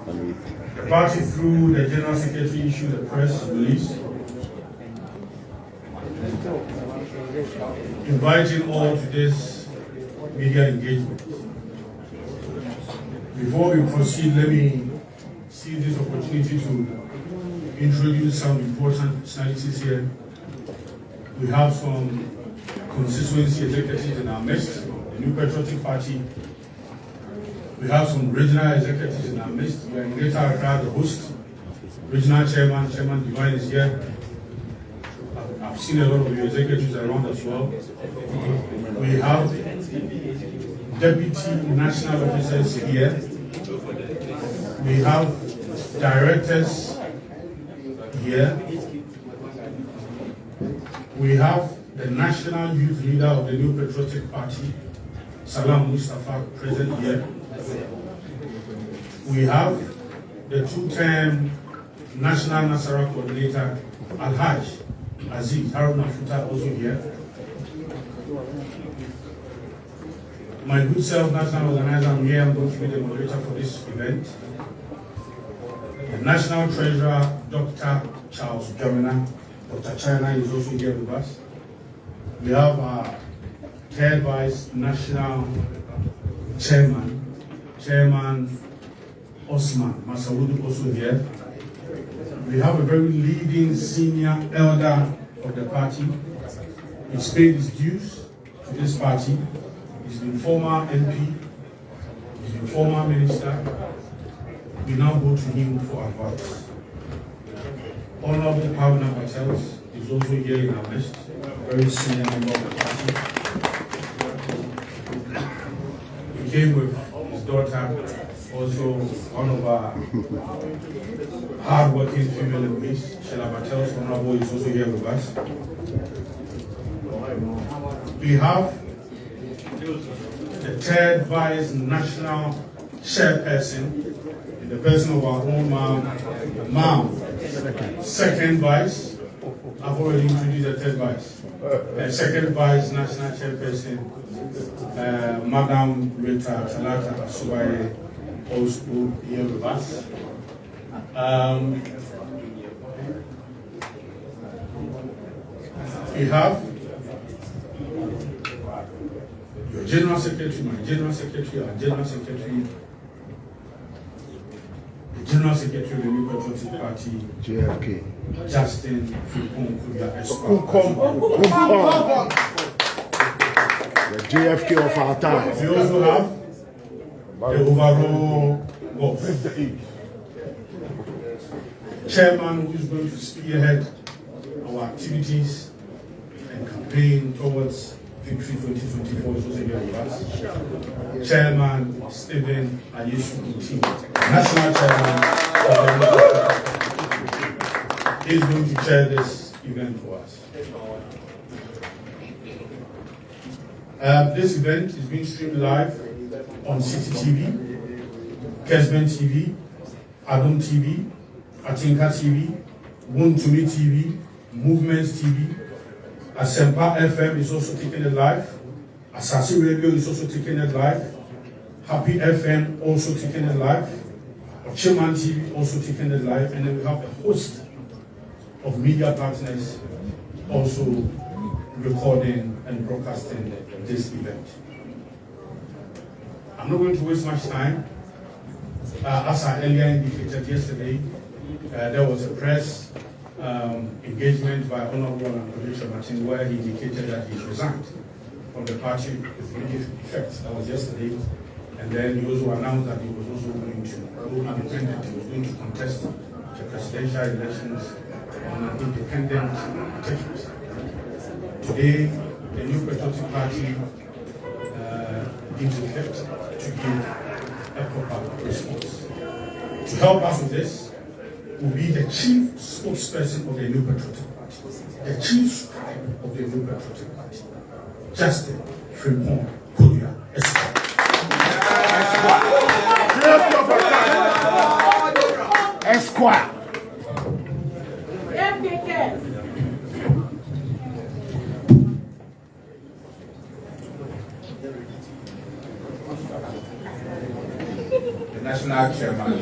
The party, through the General Secretary, issued a press release inviting all to this media engagement. Before we proceed, let me seize this opportunity to introduce some important personalities here. We have some constituency executives in our midst, the New Patriotic Party. We have some regional executives in our midst. We are in Greater Accra, the host. Regional Chairman Divine is here. I've seen a lot of your executives around as well. We have deputy national officers here. We have directors here. We have the national youth leader of the New Patriotic Party, Salam Mustafa, present here. We have the two-term national Nasara coordinator, Al-Hajj Aziz Haruna Futa, also here. My good self, national organizer, I'm here. I'm going to be the moderator for this event. The national treasurer, Dr. Charles Gemina. Dr. China is also here with us. We have our third vice national chairman Osman Masawudu, also here. We have a very leading senior elder of the party. He's paid his dues to this party. He's been former MP, he's been former minister. We now go to him for advice. Honorable Bawumia is also here in our midst, a very senior member of the party. He came with his daughter, also one of our hard-working female MPs, Sheila Patel's Honorable, is also here with us. We have the third vice national chairperson, in the person of our own ma'am, second vice. I've already introduced the third vice. The second vice national chairperson, Madam Rita Talata Asubaye, also here with us. We have your General Secretary, my General Secretary, our General Secretary, the General Secretary of the New Patriotic Party, JFK. Justin Fukunkubia The JFK of our time. We also have the overall boss, chairman who is going to spearhead our activities and campaign towards Victory 2024 is also here with us. Chairman Stephen Ayesu, national chairman of the is going to chair this event for us. This event is being streamed live on City TV, Kesben TV, Adom TV, Atinka TV, Wontumi TV, Movements TV, Asempa FM is also taking it live, Asasi Radio is also taking it live, Happy FM also taking it live, Kyerematen TV also taking it live, and then we have a host of media partners also recording and broadcasting this event. I'm not going to waste much time. As I earlier indicated yesterday, there was a press engagement by Honorable Kyerematen where he indicated that he resigned from the party with immediate effect. That was yesterday. And then he also announced that he was also going to go independent. He was going to contest the presidential elections on an independent ticket. Today, the New Patriotic Party gives effect to give a proper response. To help us with this will be the chief spokesperson of the New Patriotic Party, the chief scribe of the New Patriotic Party, Justin Fremont Korea Esquire. Esquire. The national chairman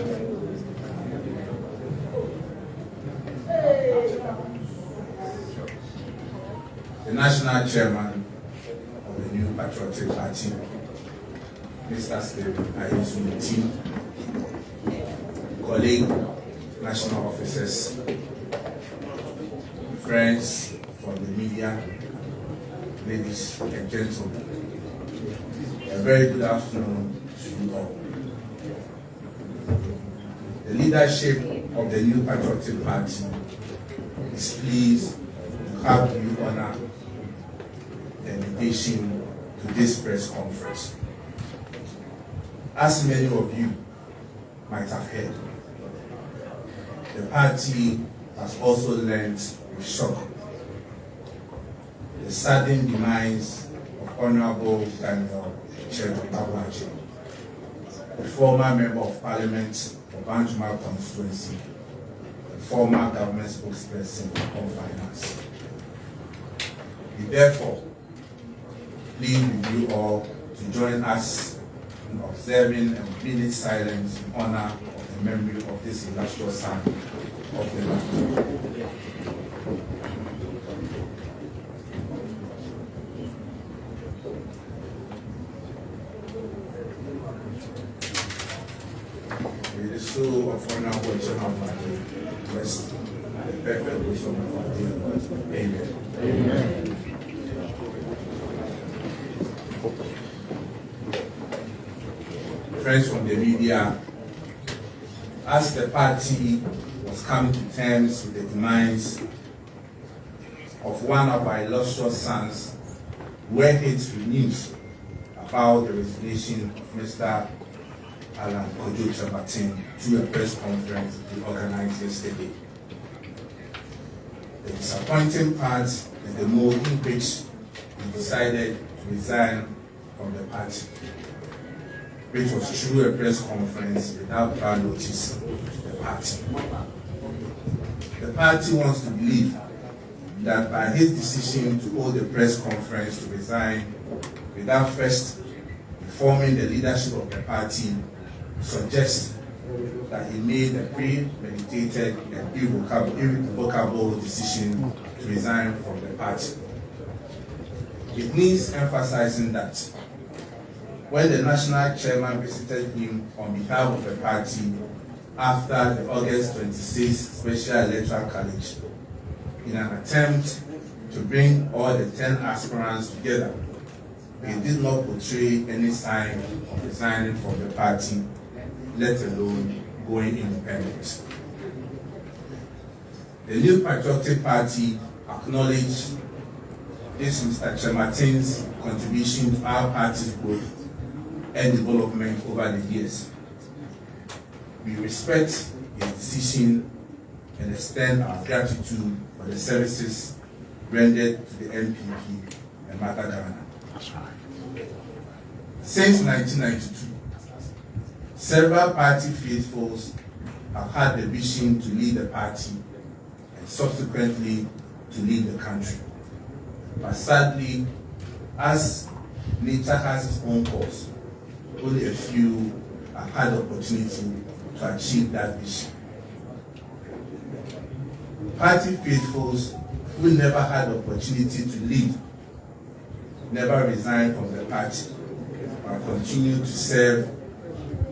the national chairman of the New Patriotic Party, Mr. Stephen Ayesumuti, colleague, national officers, friends from the media, ladies and gentlemen, a very good afternoon to you all. The leadership of the New Patriotic Party is pleased to have you honor the invitation to this press conference. As many of you might have heard, the party has also learned with shock the sudden demise of Honorable Daniel Kyerematen, the former Member of Parliament for Banjuma constituency, the former government spokesperson on finance. We therefore plead with you all to join us in observing a minute silence in honor of the memory of this illustrious son of the land. May the soul of Honorable Kyerematen rest in the perfect wisdom of our dear Lord. Amen. Amen. Friends from the media, as the party was coming to terms with the demise of one of our illustrious sons, we heard news about the resignation of Mr. Kyerematen through a press conference we organized yesterday. The disappointing part is the mode in which he decided to resign from the party, which was through a press conference without prior notice to the party. The party wants to believe that by his decision to hold a press conference to resign without first informing the leadership of the party suggests that he made a premeditated and irrevocable decision to resign from the party. It needs emphasizing that when the national chairman visited him on behalf of the party after the August 26th Special Electoral College, in an attempt to bring all the 10 aspirants together, he did not portray any sign of resigning from the party, let alone going independent. The New Patriotic Party acknowledged this Mr. Kyerematen's contribution to our party's growth and development over the years. We respect his decision and extend our gratitude for the services rendered to the NPP and Mata Ghana. Since 1992, several party faithfuls have had the vision to lead the party and subsequently to lead the country. But sadly, as nature has its own course, only a few have had the opportunity to achieve that vision. Party faithfuls who never had the opportunity to lead never resigned from the party, but continue to serve,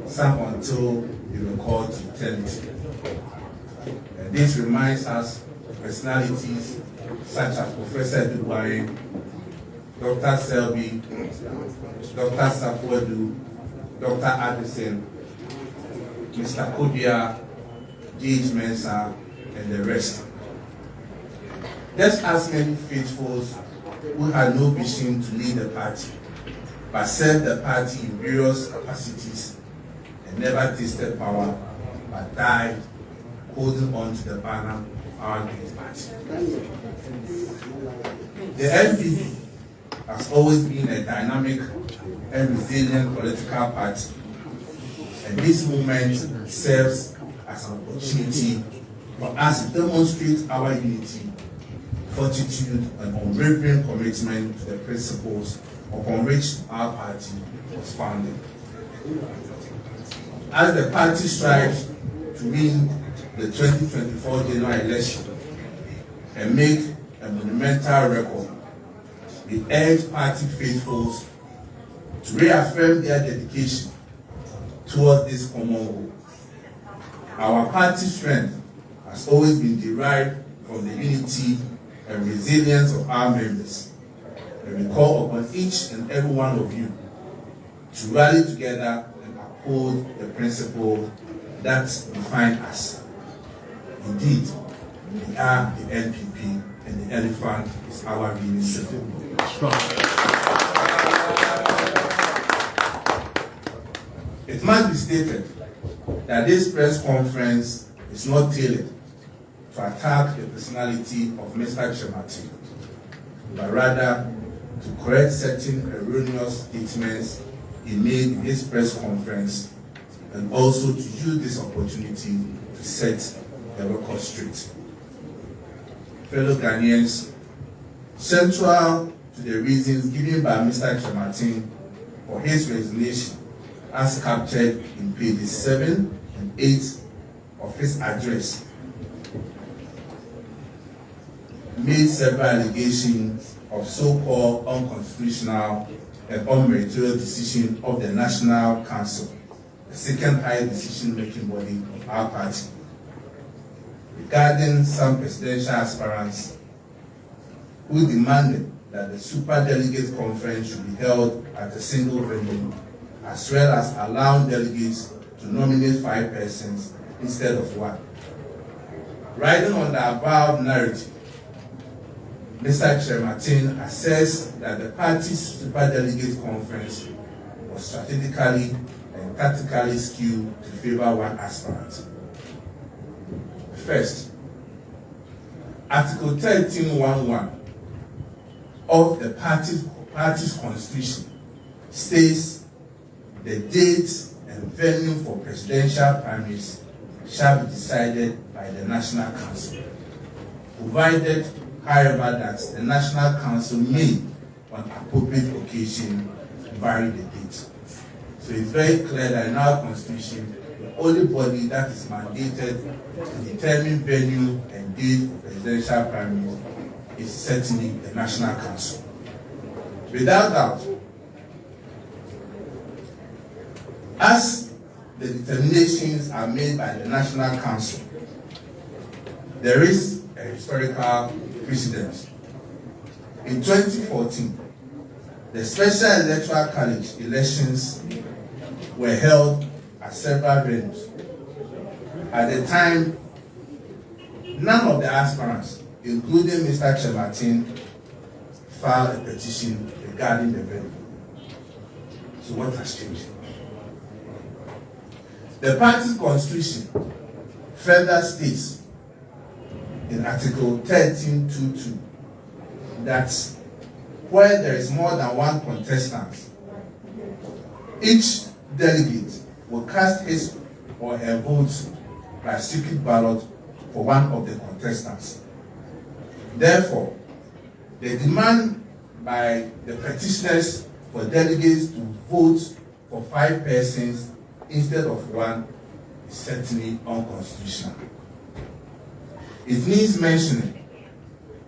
some until they were called to eternity. And this reminds us of personalities such as Professor Bawumia, Dr. Selby, Dr. Akufo-Addo, Dr. Addison, Mr. Kodia, James Mensah, and the rest. Just as many faithfuls who had no vision to lead the party, but served the party in various capacities and never tasted power, but died holding on to the banner of our great party. The NPP has always been a dynamic and resilient political party, and this movement serves as an opportunity for us to demonstrate our unity, fortitude, and unwavering commitment to the principles upon which our party was founded. As the party strives to win the 2024 general election and make a monumental record we urge party faithfuls to reaffirm their dedication towards this common goal. Our party's strength has always been derived from the unity and resilience of our members, and we call upon each and every one of you to rally together and uphold the principles that define us. Indeed, we are the NPP, and the elephant is our real symbol. It must be stated that this press conference is not tailored to attack the personality of Mr. Kyerematen, but rather to correct certain erroneous statements he made in his press conference, and also to use this opportunity to set the record straight. Fellow Ghanaians, central to the reasons given by Mr. Kyerematen for his resignation, as captured in pages 7 and 8 of his address, made several allegations of so-called unconstitutional and unmeritorious decision of the National Council, the second highest decision-making body of our party, regarding some presidential aspirants who demanded that the Super Delegates Conference should be held at a single venue, as well as allowing delegates to nominate 5 persons instead of 1. Riding on the above narrative, Mr. Kyerematen assessed that the party's Super Delegates Conference was strategically and tactically skewed to favor one aspirant. First, Article 13(1)(1) of the party's constitution states the date and venue for presidential primaries shall be decided by the National Council, provided, however, that the National Council may, on appropriate occasion, vary the date. So it's very clear that in our constitution, the only body that is mandated to determine venue and date for presidential primaries is certainly the National Council. Without doubt, as the determinations are made by the National Council, there is a historical precedent. In 2014, the Special Electoral College elections were held at several venues. At the time, none of the aspirants, including Mr. Kyerematen, filed a petition regarding the venue. So what has changed? The party's constitution further states in Article 13(2)(2) that where there is more than one contestant, each delegate will cast his or her votes by secret ballot for one of the contestants. Therefore, the demand by the petitioners for delegates to vote for 5 persons instead of 1 is certainly unconstitutional. It needs mentioning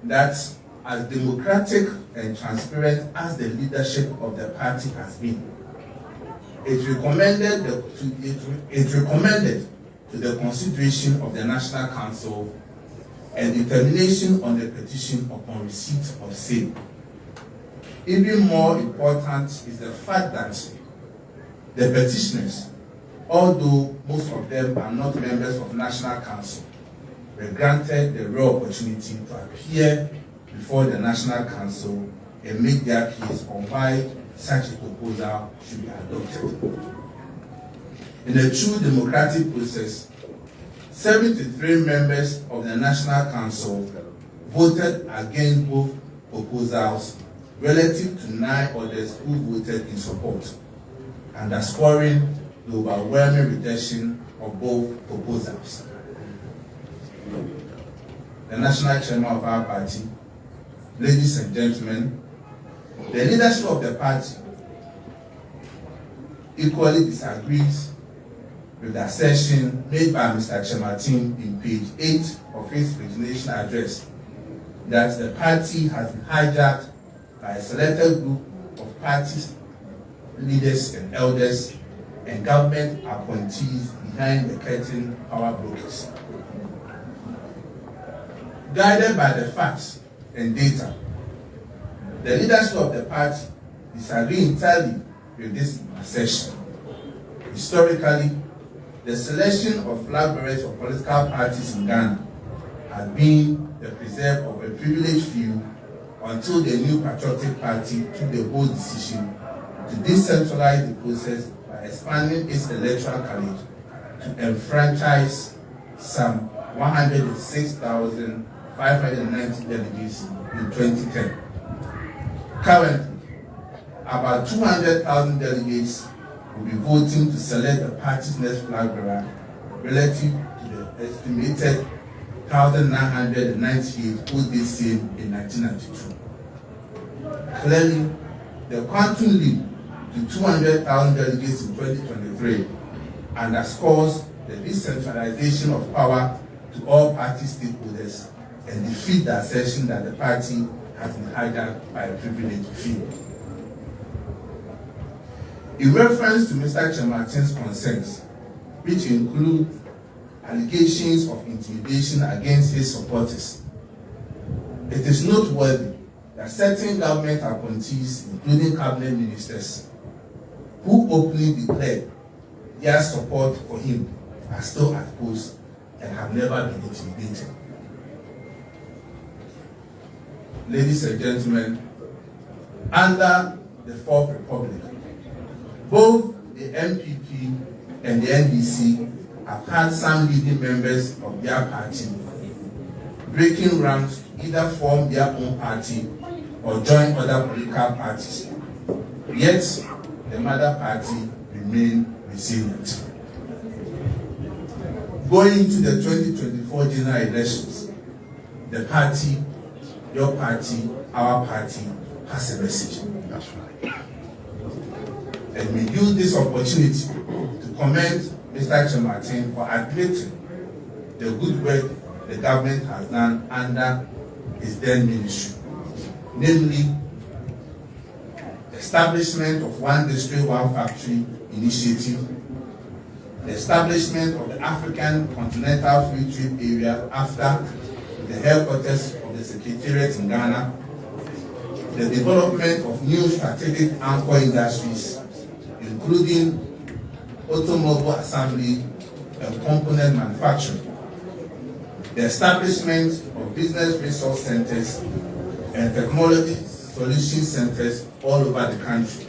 that as democratic and transparent as the leadership of the party has been, it recommended to the consideration of the National Council and determination on the petition upon receipt of same. Even more important is the fact that the petitioners, although most of them are not members of National Council, were granted the rare opportunity to appear before the National Council and make their case on why such a proposal should be adopted. In a true democratic process, 73 members of the National Council voted against both proposals relative to 9 others who voted in support, underscoring the overwhelming rejection of both proposals. The National Chairman of our party, ladies and gentlemen, the leadership of the party equally disagrees with the assertion made by Mr. Kyerematen in page 8 of his resignation address that the party has been hijacked by a selected group of party leaders and elders and government appointees behind the curtain power brokers. Guided by the facts and data, the leadership of the party disagree entirely with this assertion. Historically, the selection of flag bearers for political parties in Ghana has been the preserve of a privileged few until the new patriotic party took the bold decision to decentralize the process by expanding its electoral college to enfranchise some 106,590 delegates in 2010. Currently, about 200,000 delegates will be voting to select the party's next flag bearer relative to the estimated 1,998 who did same in 1992. Clearly, the quantum leap to 200,000 delegates in 2023 underscores the decentralization of power to all party stakeholders and defeat the assertion that the party has been hijacked by a privileged few. In reference to Mr. Kyerematen's concerns, which include allegations of intimidation against his supporters, it is noteworthy that certain government appointees, including cabinet ministers, who openly declared their support for him, are still at post and have never been intimidated. Ladies and gentlemen, under the Fourth Republic, both the NPP and the NDC have had some leading members of their party breaking ranks to either form their own party or join other political parties. Yet, the mother party remained resilient. Going into the 2024 general elections, the party, your party, our party, has a message. That's right. And we use this opportunity to commend Mr. Kyerematen for admitting the good work the government has done under his then ministry, namely the establishment of One District, One Factory initiative, the establishment of the African Continental Free Trade Area after the headquarters of the Secretariat in Ghana, the development of new strategic anchor industries, including automobile assembly and component manufacturing, the establishment of business resource centers and technology solution centers all over the country,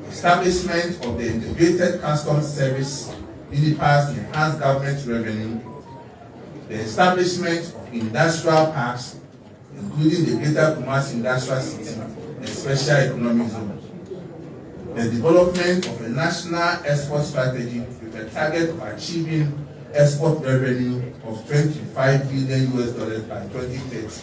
establishment of the integrated customs service UNIPAS to enhance government revenue, the establishment of industrial parks, including the Greater Kumasi Industrial City and Special Economic Zone, the development of a national export strategy with a target of achieving export revenue of $25 billion by 2030,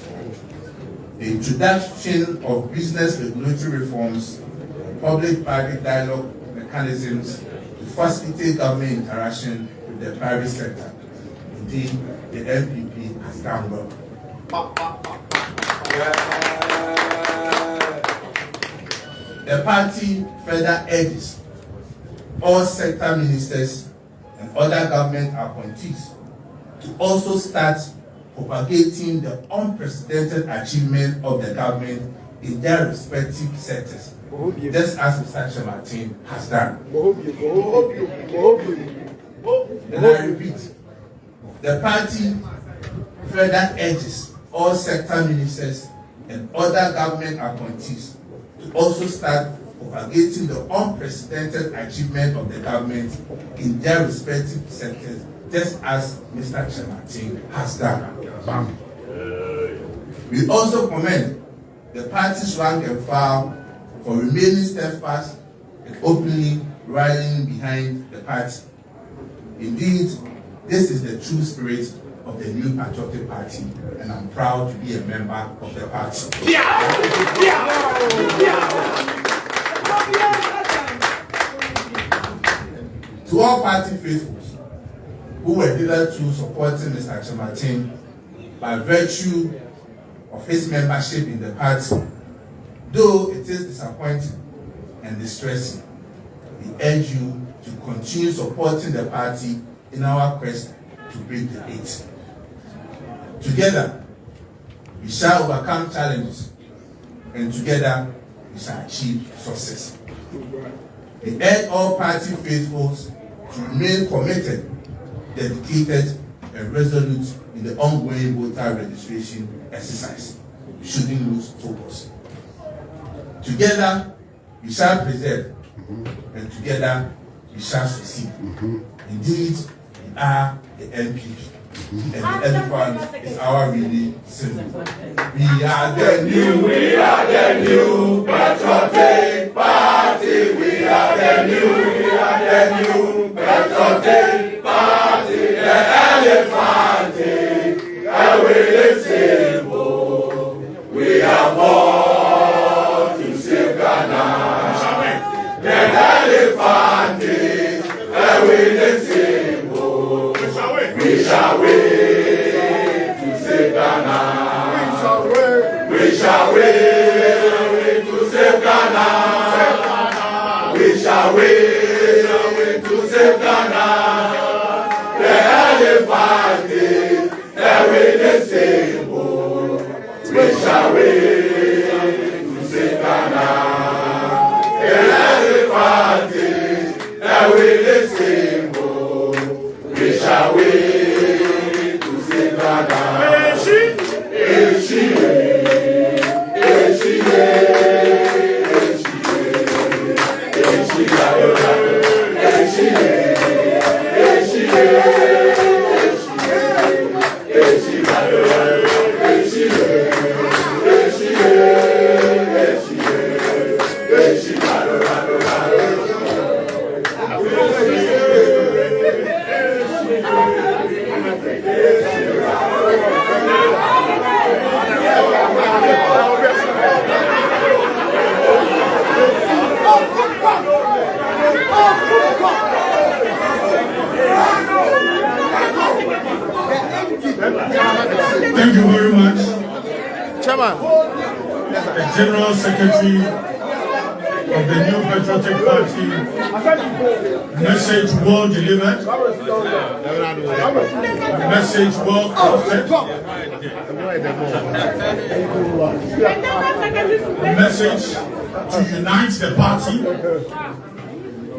the introduction of business regulatory reforms and public-private dialogue mechanisms to facilitate government interaction with the private sector. Indeed, the NPP has done well. The party further urges all sector ministers and other government appointees to also start propagating the unprecedented achievement of the government in their respective sectors, just as Mr. Kyerematen has done. And I repeat, the party further urges all sector ministers and other government appointees to also start propagating the unprecedented achievement of the government in their respective sectors, just as Mr. Kyerematen has done. Bam. We also commend the party's rank and file for remaining steadfast and openly rallying behind the party. Indeed, this is the true spirit of the new patriotic party, and I'm proud to be a member of the party. To all party faithfuls who were hitherto supporting Mr. Kyerematen by virtue of his membership in the party, though it is disappointing and distressing, we urge you to continue supporting the party in our quest to break the eight. Together, we shall overcome challenges, and together, we shall achieve success. We urge all party faithfuls to remain committed, dedicated, and resolute in the ongoing voter registration exercise. We shouldn't lose focus. Together, we shall preserve, and together, we shall succeed. Indeed, we are the NPP, and the elephant is our really symbol. We are the new patriotic party. We are the new patriotic party. The elephant is our really symbol. We are born to save Ghana. The elephant is our really symbol. We shall wait to save Ghana. We shall wait to save Ghana. We shall wait to save Ghana. The elephant is the winning symbol. We shall wait to save Ghana. The elephant is the winning symbol. We shall wait to save Ghana. Thank you very much. Chairman. The General Secretary of the New Patriotic Party, message well delivered, message well crafted, message to unite the party,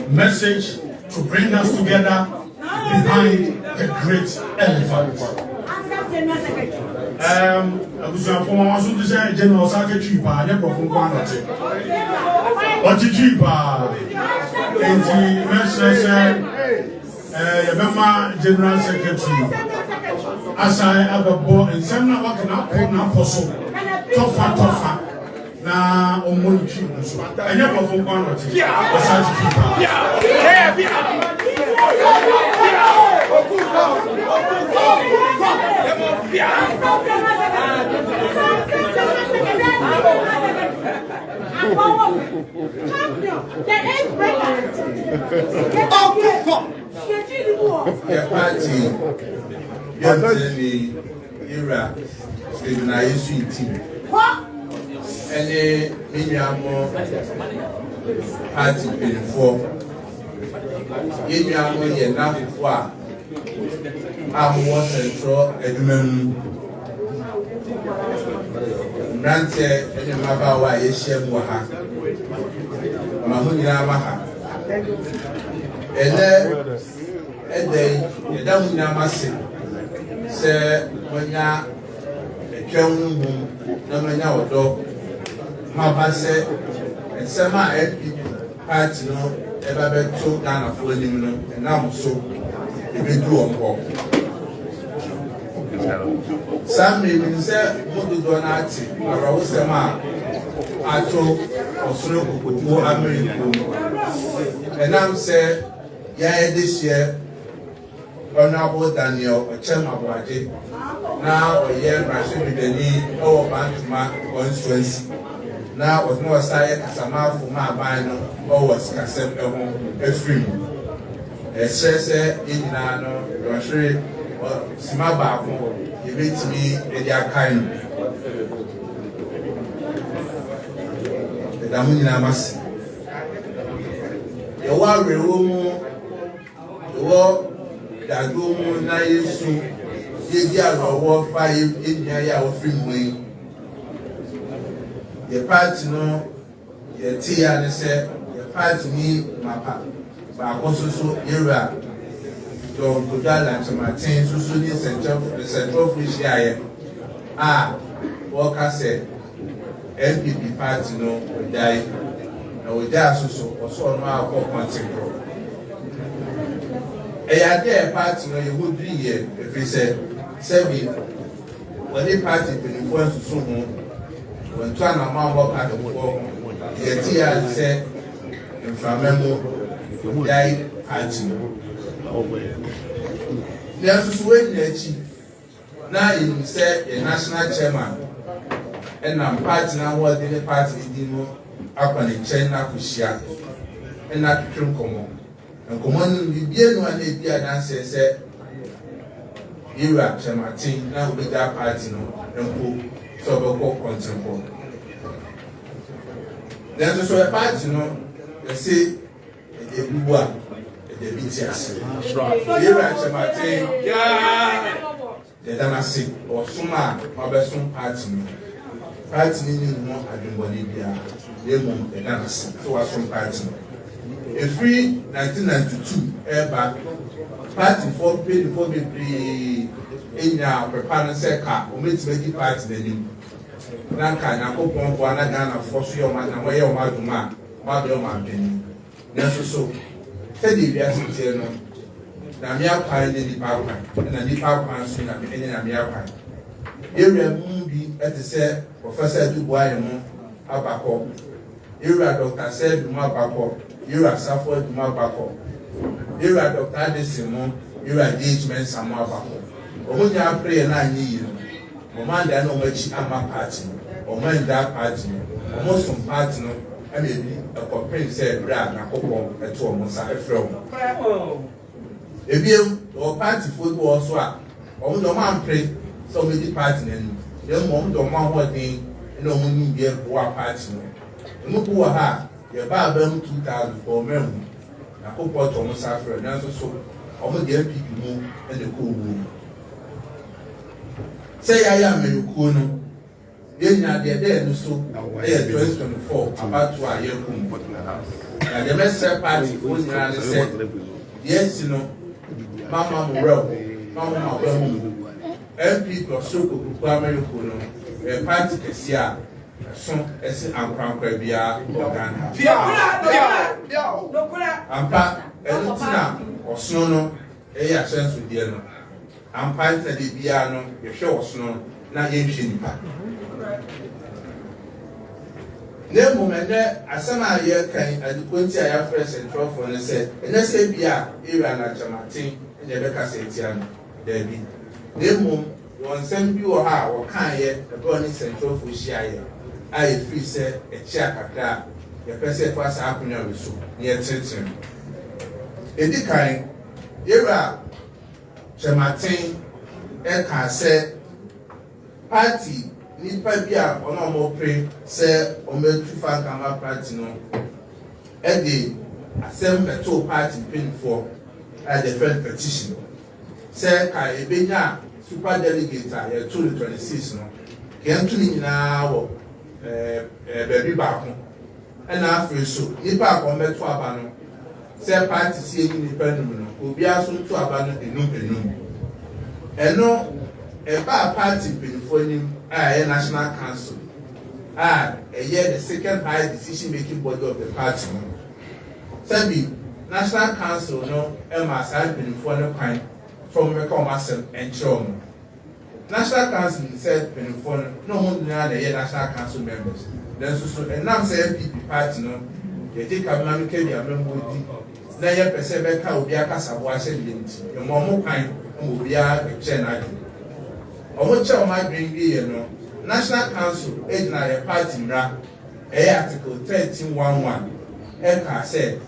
message to bring us together behind the great elephant. General Secretary, General Secretary, as I have a board and some now can up on a posso, tougher. Na omonichi nso enye kwafo kwa no ti osaji kipa Any Miniamo party before Yamiamo Yenafua, I'm more central Edmund Nante, and Mabawa Yeshem Waha Mahuna Maha. And then, Yadamuna Masi, Sir, when ya a young Namanya or dog. Mama said, and some NPP party no ever been told down of William and now so if you do on board. Some even said, what do Donati, or I was a man. I told or slow with more American. And now said, yeah, this year, Honorable Daniel or Chema now a year, Russian with the need or Bantama constituency. Now was no side as a mouth for my bino or was Cassette a free. A says in Nano, Rashri or Simaba, he beats me in their kind. Damuni na masi. Ewa rewomu, ewa dagomu na Yesu. Yedi arowo fa enya ya ofri mwe. Ye party no ye tia ne se ye party ni mapa. Ba kososo yera. Do godala Kyerematen susu ni central fish ya. Worker said NPP party no die. Na we die so no akọ control. There party no you would 3 years if we say when the party been influence so ho when try na ma work at the for the tia say in famemo die party no. There so we na in say a national chairman and I'm party now what the party did no up on the chain na kushia and na twetwem komo and common bibie no na bia dan say Kyerematen na we that party no empo so be ko control then so a party no they say e bua e dey bitias Kyerematen the Damasi or Suma or Besson party. Party meaning more than Bolivia, Lemon, the Damasi, so was from party. A free 1992 airback party for paid for me in your preparing sector, or meet many party the new. Nanka, Nako Pompo, and Ghana for your man, and where your maduma, Mabel Mountain. So, Teddy, yes, na me akwan de di papa na di papa so na me na me akwan area mu bi etese professor Dubois mu abakọ area Dr. Said mu abakọ area Safo mu abakọ area Dr. Adesi mu area engagement samu abakọ omunya pray na anyi yi no man da na omachi ama party o man da party o some party no am e bi a complain say bra na kokon eto o mo sa efrem Ebiem or party football so on the man pray so many party and then mom the man what day no money be a party no go ha your babam 2004 mem na ko pot on safra na so o mo the NPP mu and the cool room say I am you cool no yen na there no so 2024 about to a year kum na the best party for na say yes you know Mama Morel, Mama Mabel, MP plus Soko America, a party Kessia, son as an Crankabia organ. Ampa, Elutina, or Snono, a sense with Diano. Ampa, the Biano, a show of snow, not ancient. No moment there, as some year came at the Quincy I have first and trophy and said, and let's say, Bia, Iran Kyerematen. The Becca Setian, there be. Nemo, one send you or how or can't yet a burning central for Shire. I free said a chakra, a person was happening with so near Titan. In the kind, era Kyerematen, Eka said, party, need Pabia or no more pray, say, or make 2 Fankama party no. Eddie, assemble 2 party pin for. At the first petition. Say, I be super delegate, I 226 no. Came to me now, baby back. And after so, Nipa come back to Abano. Say, party seeing independent, will be asked to abandon the new. And no, a bar party been for him, a national council. A year the second high decision making body of the party. Sabi. National Council no Emma had been for no kind from Mecomasem and Chom. National Council said been for no one the National Council members. Then so and now say NPP party no they take a man can be a member with na ye perceive ka obi aka sabo ahye limiti. Your mom kind will be a chair. Omo chair my bring be no National Council na party mra article 1311 Eka said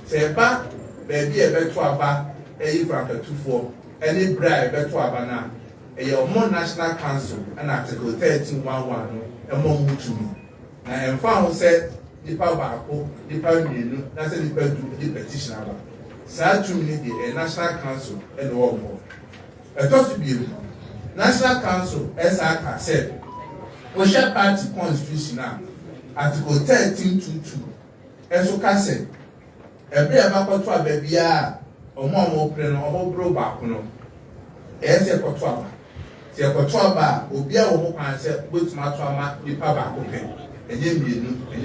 say ba baby e beto aba e ifra 24 any bra e beto aba na a more national council and article 13.1.1 among who to me. And found said the power back, the power new, that's the petition about. Sad to me, the national council and all more. A thought to be national council, as I said, Ocean Party Constitution now, article 13.2.2. As you can say, every about to a baby, or more open or bro back, no. As a potwaba. The potwaba will be a woman said, with my trauma, the papa open, and then and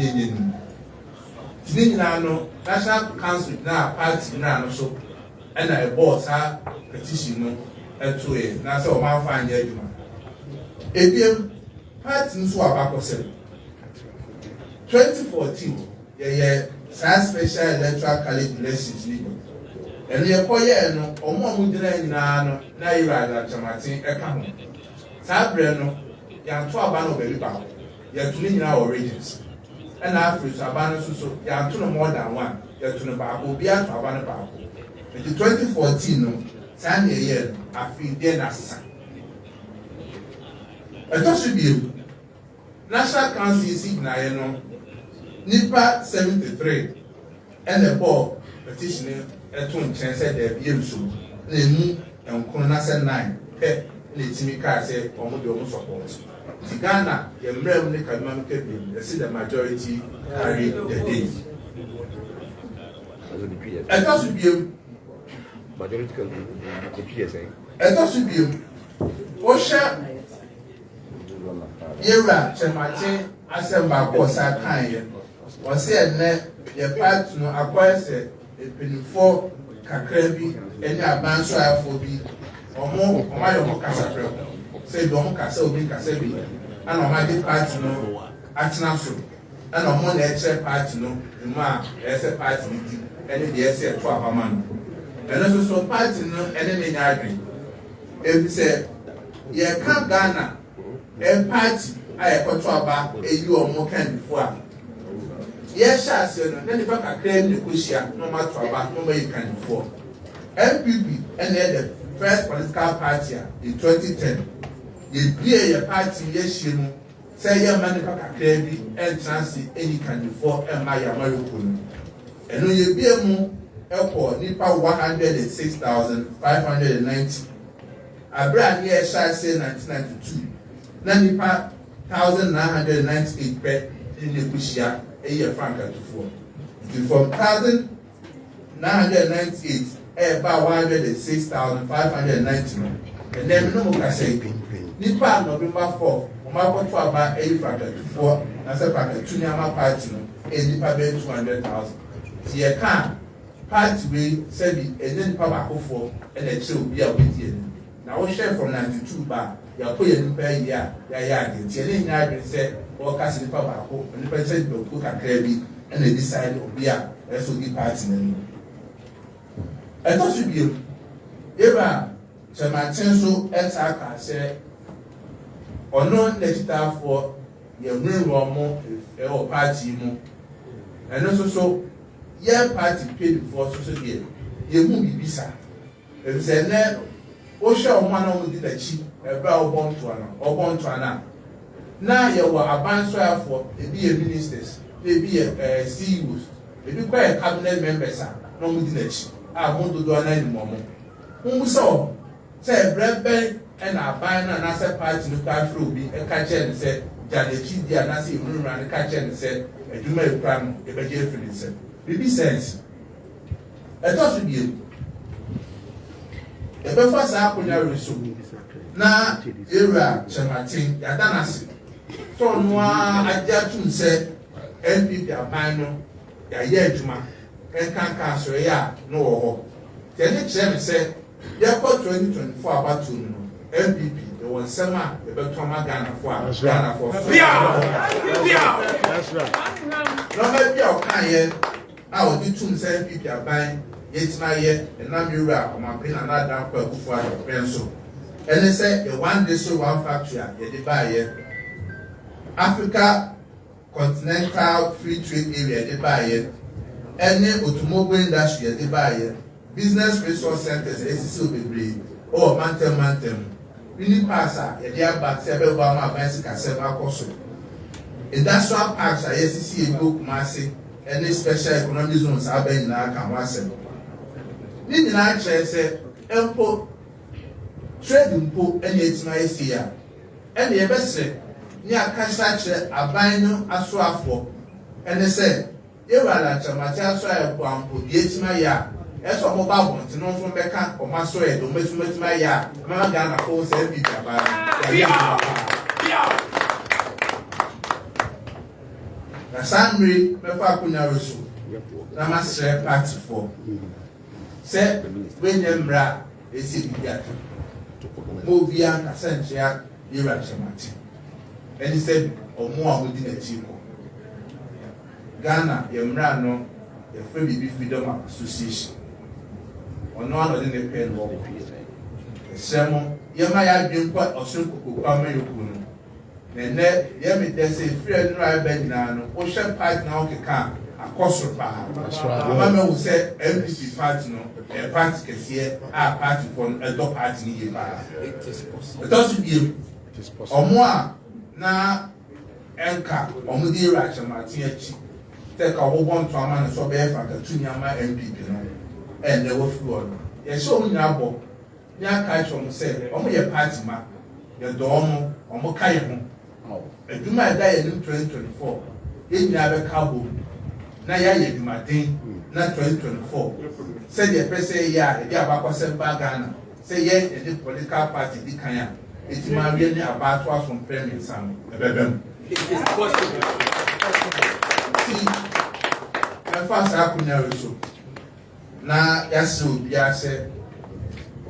then Tinino, National Council now, party now, so, and I bought her petition to it. Now, so my fine judgment. ABM party to our 2014, yeah, special electoral college elections legal. And the Koyano, or more Mudina, Naira, Kyerematen, Ekamo. Sabreno, Yan Twabano Beliba, Yatulina origins. And after Sabano Suso, Yantuna more than one, Yatuna Babu, Bian Twabana Babu. In 2014, Sunday year, I feel then as a Toshibu National Council is Signayano, Nipa 73, and the ball petitioning. Etun said there be so Nemu and Konasa 9 pet Nitimika say Omodo support. Tigana, the Mrem Nikamam Kebin, they see the majority carry the day. I thought to be majority I thought to be Osha Yera Kyerematen Asemba Kosa Kanye was said the part no acquire a penny for Kakrabi, any advance for be or more, or my own Casa, say Don Casa, be Casabi, and on my party no at Nassau, and on one extra party no, the ma, as a party meeting, and in the essay 12 man. And also so party no, and then arguing. If you say, ye can't Ghana, a party, I have got about a you or more can before. Yes, then the back claim the Kushia, no matter about no way you can afford. NPP and then the first political party in 2010. You play a party, yes, you know, say your money back claim and transit any can afford and my American. And when you be a move, airport, Nipa 106,590. A brand year shall say 1992. Nipa 1,998 pet in the Kushia. A year frank at 4. From 1,998, about 106,590. And then no more can say, Nipa November 4, Marco to about 8 frank at 4, as a frank at 2 Yama party, and Nipa bed 200,000. See a car, party way, said and then Papa for and a chill be a bit. Now we share from 92 bar, you are putting per year, Telling said, or casting Papa, and the president will cook a crabby, and they decide to be a SOD party. I thought you be Eva Kyerematen so Etaka said, or no legislator for your real more or party, and also so, your party paid for social game. You won't be visa. If it's a net, Osha one of the cheap, a bow born to an now you were a band for a be a ministers, maybe a CEOs, maybe quite a cabinet members, no mutinage. I want to do an animal. Whom saw say bread bank and a buying an asset party to buy through be a catcher and said, Janechi, the Anasi, room and a catcher and said, a Juma crime, a budget for itself. Baby sense. I thought to be a before Sapunia so. Now, era Kyerematen, Yadanasi. So, no, I just said, NPP Abano, Yajuma, and can't cancel ya, no. Then it said, Yako 2024 about to NPP, the one summer, the Betoma Ghana for Ghana for. That's right. No, maybe I'll kind I will do 2 NPP are buying, yet my year, and now you're on my pin and not down for pencil. And they say, the one day so one factory, they buy Africa Continental Free Trade Area, they buy any automobile industry, they buy business resource centers, SCC will be oh mantem we need passa e dia back say be ba ma bicycle say ba koso industrial parks are yesi e go Kumasi any special economic zones aben na kan wasem ni nyina kire say empo trade mpo ene etima esi ya ene ye besre ni akasa kire aban no asoafo ene say ewala chamati aso ayepo ampo die etima ya eso mo ba bon ti no fun beka o ma so e do metima ya ma ga na ko say bi baba na samri me fa kunya reso na ma share party for say when yemra esi bibia mo bia na sentia yera chamati eni say omo amodi na chi ko Ghana yemra no e free bibi freedom association ono ano de ne pen wo semo yema ya dwen kwa osun kokokwa ma yokunu ne yemi de say free and right ben na no o hwe part na o keka akoso pa ama me wo say NPP party no e party kese a party for a do party ni ye ba it doesn't be omo a na enka omo di ra chamati achi take a whole bunch of man so be fa ka tunyama NPP no and they were flawed. Yes, so we abo. Nya kai from say, omo ye party ma. Ye do omo kai ho. Eduma da ye 2024. Ye nya be kabo. Na ya ye Kyerematen na 2024. Say the person ya e dia ba kwase ba Ghana. Say ye the political party di kan ya. It ma we ni about was from premier sam. Ebebem. It is possible. See, my first akunya reso. Na yasi obia say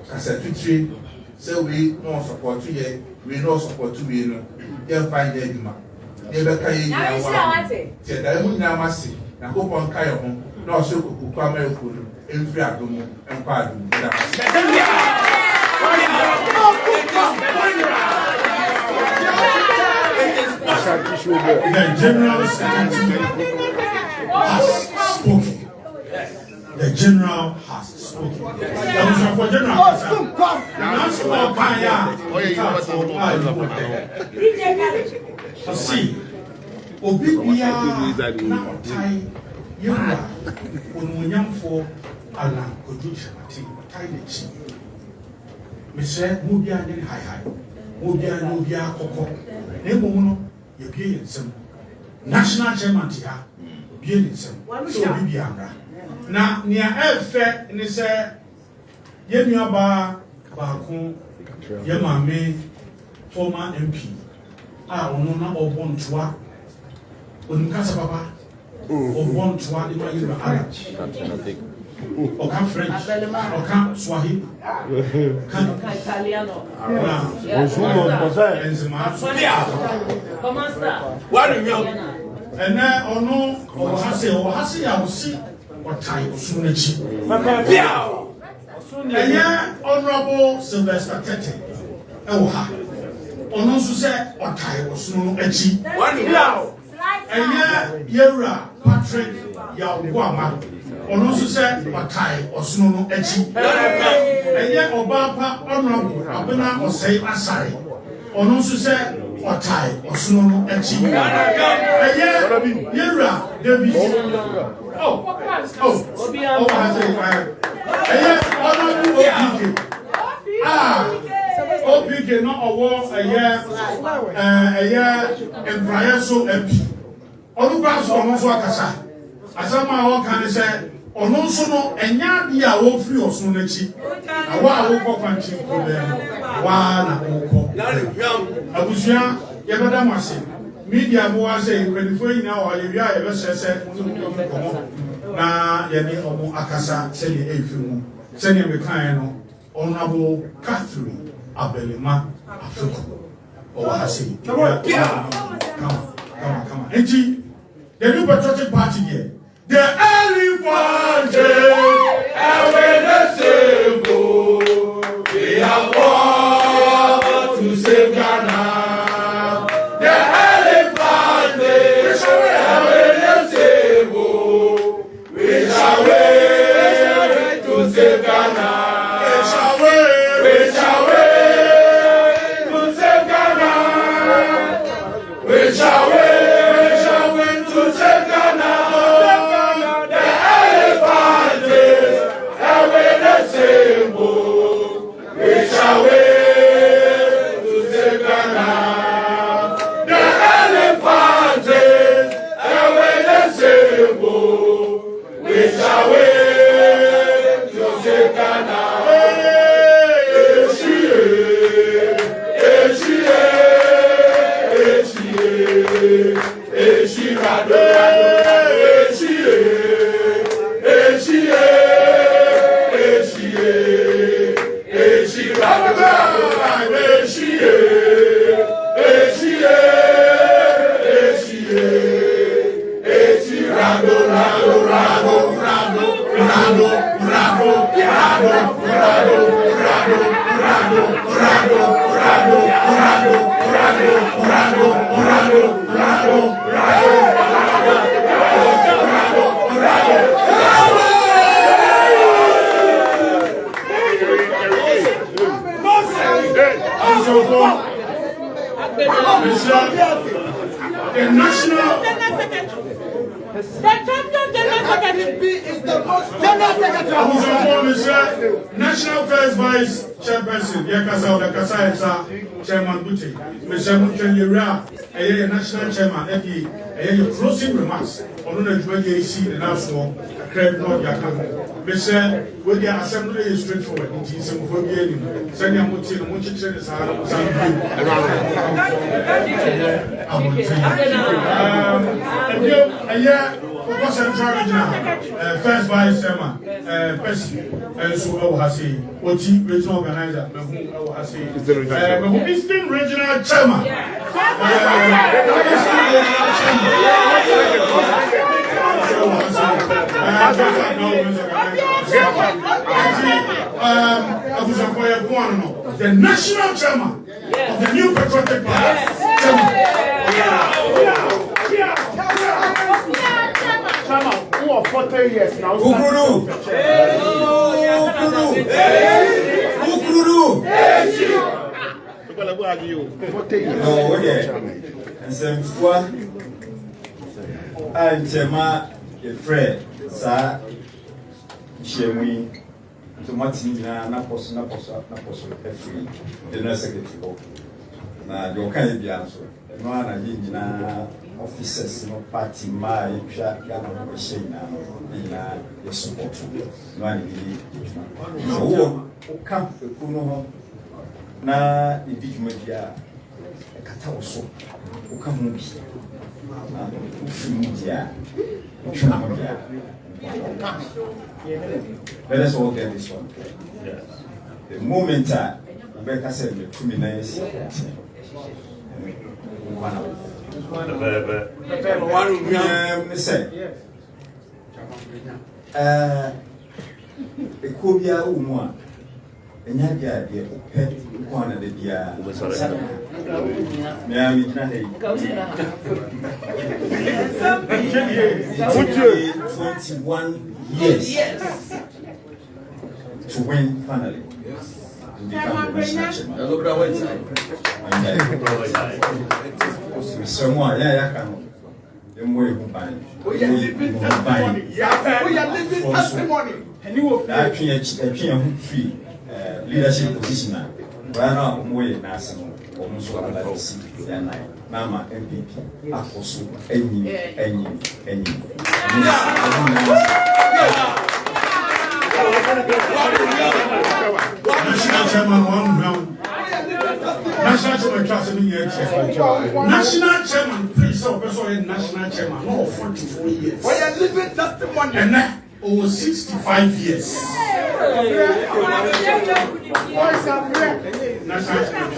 kasatutri say we no support ye we no support we no ye find ye dima ye be kai ye yawa te da mu nya mase na ko pon kai ho na o se koku kwa ma eku no enfri adomo enpa adomo da The General Secretary has spoken. The General has spoken. For General, see, Obibia now tie Yura on for Alan Kodushati, tie the chief. Mr. Mubia did high, Mubia Coco, Nemono, you be in some national chairman here, be in some, so Bibianga. Na nia efe ni se ye nua ba ko ye mame former MP a ono na obontoa onkasa baba obontoa de ma yira ara oka French oka Swahili kan Italiano enzima Comment ça? ene ono ohase ya osi otai osunachi eye honorable Sylvester Tete ewo ha ono nso se otai osunu achi eye Yera Patrick Yawama ono nso se otai osunu achi eye Obapa honorable Abena Osei Asare ono nso se otai osunu achi eye Yera David I say, OPK not a war a year employer so MP. All the almost what I say. As someone can say, or no sooner, and ya be a wolf free or sooner cheap. I want to country for them. I was young, Yabadamasi. Media more say, when you find now, you ever said, na yeni omo akasa seni efimu seni mekan no honorable Catherine Abelema Afriko o hasi come enti the new patriotic party here the elephant we have fought to save Ghana the elephant we shall wait to save Ghana. We shall wait. same, we shall wait to see Ghana. The elephant is away the same, we shall wait to see Ghana. The national National First Vice Chairperson, Yakasa, Chairman Buti, Mr. Mutual a national chairman, a closing remarks on the 28 the national credit note Yakaka. Mr. With the assembly is straightforward, it is some for getting sending Muti and Muti is First Vice Chairman, Person, and so I say, what regional organizer, I say, Eastern Regional Chairman. The national chairman of the new patriotic party. Who are 40 years now? officers no party ma ya na machine na ya support no ani bi so wo ka ku no ho na ibijuma bia kata wo so wo ka mu bi na wo fi mu dia tuna mu dia let us all get this one. Yes. The moment Rebecca said the 2 minutes Ekobia umwa enyaga de opet kwana de bia na mi tna hey 21 years to win finally. Someone, yeah, can. The more you buy, we are living testimony. And you will actually free leadership position. Right now, more national, almost what I see. Mama NPP, Akoso, any. National Chairman, 1 round. National Chairman, National Chairman, please, National Chairman, no 44 years. We are living testimony. And now, over 65 years. National